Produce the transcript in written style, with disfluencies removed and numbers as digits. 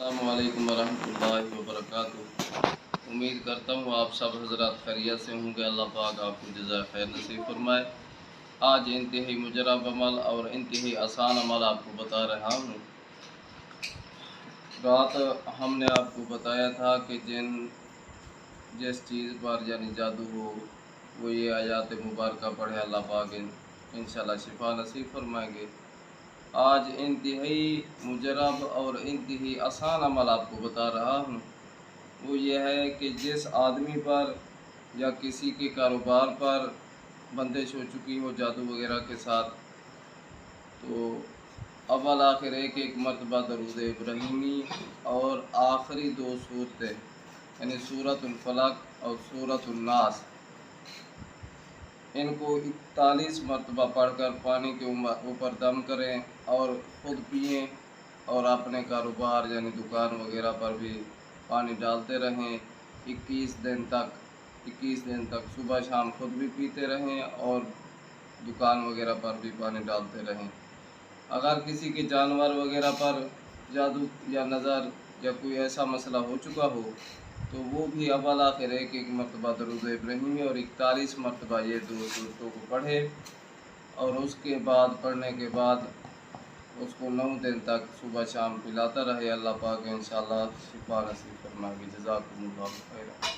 السلام علیکم ورحمۃ اللہ وبرکاتہ۔ امید کرتا ہوں آپ سب حضرات خیریت سے ہوں گے۔ اللہ پاک آپ کو جزائے خیر نصیب فرمائے۔ آج انتہائی مجرب عمل اور انتہائی آسان عمل آپ کو بتا رہا ہوں۔ رات ہم نے آپ کو بتایا تھا کہ جس چیز پر یعنی جادو ہو وہ یہ آیات مبارکہ پڑھے، اللہ پاک انشاءاللہ شفا نصیب فرمائیں گے۔ آج انتہائی مجرب اور انتہائی آسان عمل آپ کو بتا رہا ہوں۔ وہ یہ ہے کہ جس آدمی پر یا کسی کے کاروبار پر بندش ہو چکی ہو جادو وغیرہ کے ساتھ، تو اول آخر ایک مرتبہ درود ابراہیمی اور آخری 2 صورتیں یعنی سورۃ الفلق اور سورۃ الناس، ان کو 41 مرتبہ پڑھ کر پانی کے اوپر دم کریں اور خود پئیں، اور اپنے کاروبار یعنی دکان وغیرہ پر بھی پانی ڈالتے رہیں 21 دن تک صبح شام خود بھی پیتے رہیں اور دکان وغیرہ پر بھی پانی ڈالتے رہیں۔ اگر کسی کے جانور وغیرہ پر جادو یا نظر یا کوئی ایسا مسئلہ ہو چکا ہو تو وہ بھی اول آخر ایک مرتبہ درود ابراہیمی اور 41 مرتبہ یہ 2 صورتوں کو پڑھے، اور اس کے بعد پڑھنے کے بعد اس کو 9 دن تک صبح شام پلاتا رہے۔ اللہ پاک انشاءاللہ شفا نصیب فرمائے گی۔ جزاکم اللہ خیر۔